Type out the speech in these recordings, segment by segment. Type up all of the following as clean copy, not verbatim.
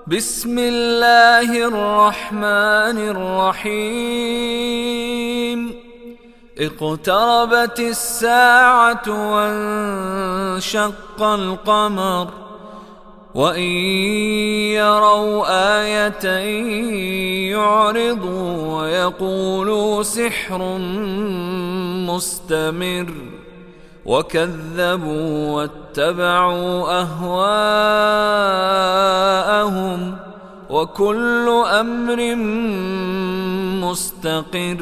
بسم الله الرحمن الرحيم. اقتربت الساعة وانشق القمر، وإن يروا آية يعرضوا ويقولوا سحر مستمر، وكذبوا واتبعوا أهواءهم، وكل أمر مستقر.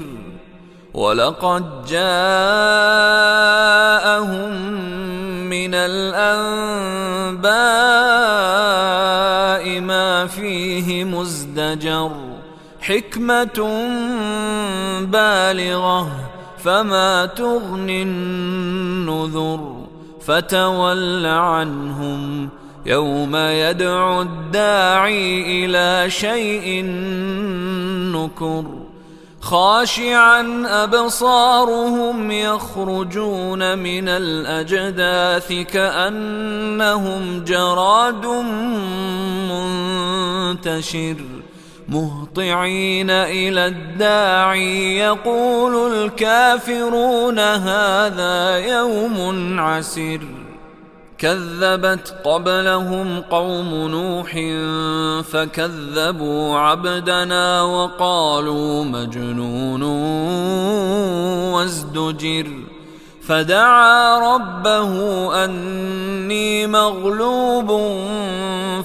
ولقد جاءهم من الأنباء ما فيه مزدجر، حكمة بالغة فما تغني النذر. فتول عنهم يوم يدعو الداعي إلى شيء نكر، خاشعا أبصارهم يخرجون من الأجداث كأنهم جراد منتشر، مهطعين إلى الداعي يقول الكافرون هذا يوم عسر. كذبت قبلهم قوم نوح فكذبوا عبدنا وقالوا مجنون وازدجر، فدعا ربه أني مغلوب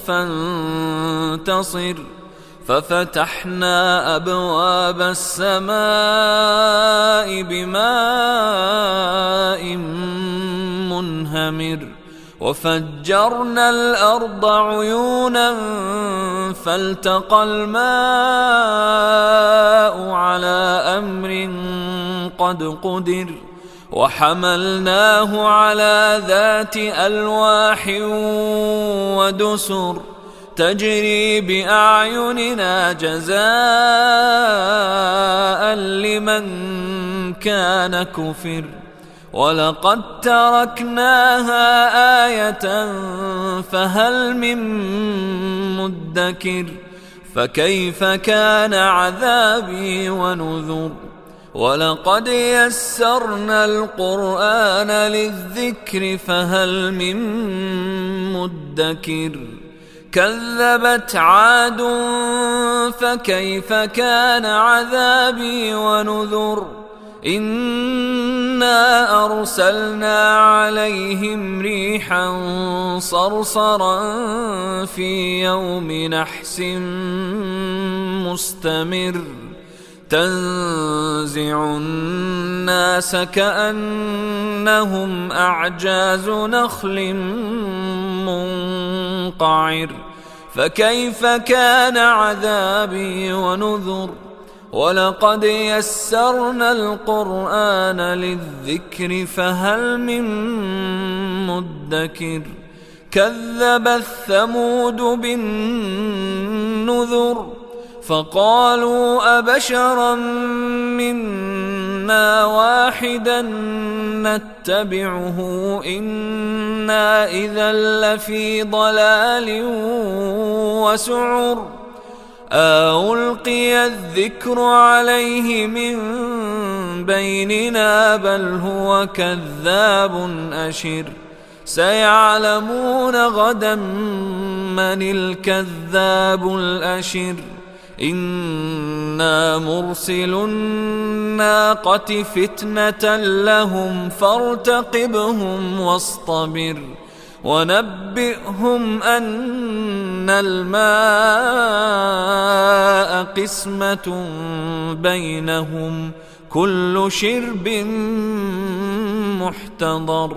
فانتصر، ففتحنا أبواب السماء بماء منهمر، وفجرنا الأرض عيونا فالتقى الماء على أمر قد قدر، وحملناه على ذات ألواح ودسر، تجري بأعيننا جزاء لمن كان كفر. ولقد تركناها آية فهل من مدكر، فكيف كان عذابي ونذر. ولقد يسرنا القرآن للذكر فهل من مدكر. كذبت عاد فكيف كان عذابي ونذر. إنا أرسلنا عليهم ريحا صرصرا في يوم نحس مستمر، تنزع الناس كأنهم أعجاز نخل منقعر، فكيف كان عذابي ونذر. ولقد يسرنا القرآن للذكر فهل من مدكر. كذبت ثمود بالنذر فقالوا أبشرا منا واحدا نتبعه إنا إذا لفي ضلال وسعر. ألقي الذكر عليه من بيننا بل هو كذاب أشر. سيعلمون غدا من الكذاب الأشر. إنا مرسل الناقة فتنة لهم فارتقبهم واصطبر، ونبئهم أن الماء قسمة بينهم كل شرب محتضر.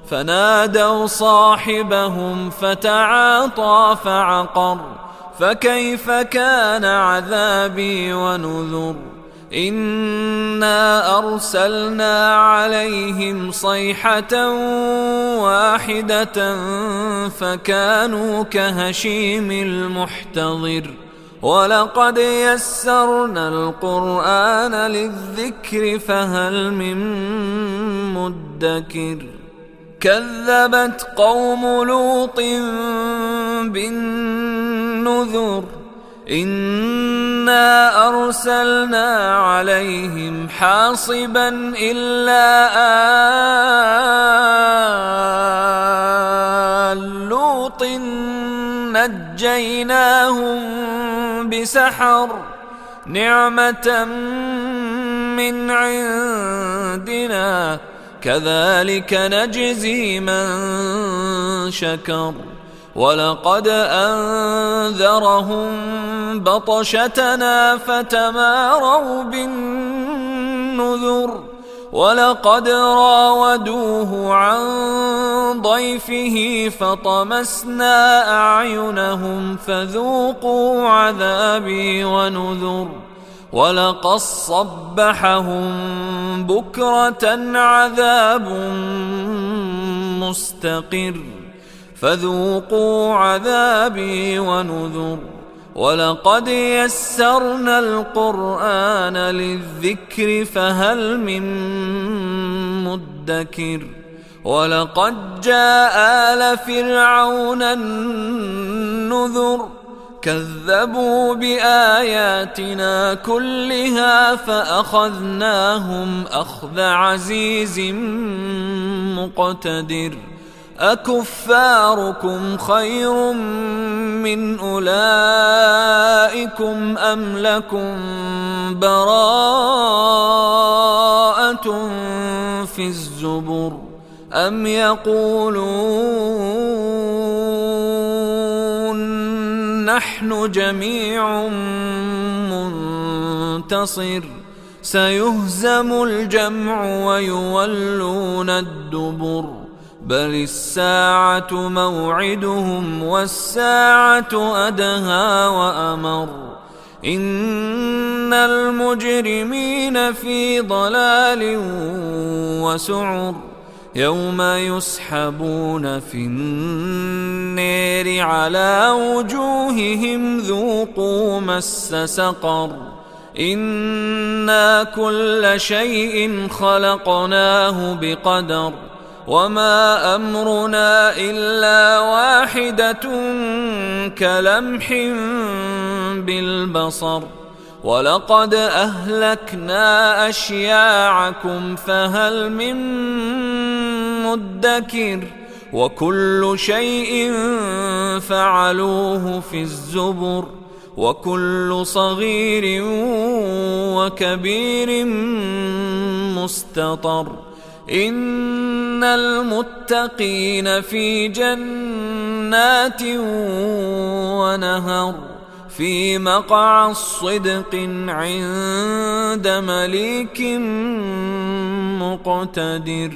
فنادوا صاحبهم فتعاطى فعقر، فكيف كان عذابي ونذر. إنا أرسلنا عليهم صيحة واحدة فكانوا كهشيم المحتضر. ولقد يسرنا القرآن للذكر فهل من مدكر. كذبت قوم لوط بالنذر النذر إنا أرسلنا عليهم حاصبا إلا آل لوط نجيناهم بسحر نعمة من عندنا كذلك نجزي من شكر ولقد أنذرهم بطشتنا فتماروا بالنذر ولقد راودوه عن ضيفه فطمسنا أعينهم فذوقوا عذابي ونذر ولقد صبحهم بكرة عذاب مستقر فذوقوا عذابي ونذر ولقد يسرنا القرآن للذكر فهل من مدكر ولقد جاء آل فرعون النذر كذبوا بآياتنا كلها فأخذناهم أخذ عزيز مقتدر أكفاركم خير من أولئكم أم لكم براءة في الزبر أم يقولون نحن جميع منتصر سيهزم الجمع ويولون الدبر بل الساعة موعدهم والساعة أدهى وأمر إن المجرمين في ضلال وسعر يوم يسحبون في النار على وجوههم ذوقوا مس سقر إنا كل شيء خلقناه بقدر وما أمرنا إلا واحدة كلمح بالبصر ولقد أهلكنا أشياعكم فهل من مدكر وكل شيء فعلوه في الزبر وكل صغير وكبير مستطر إن المتقين في جنات ونهر في مقعد صدق عند مليك مقتدر.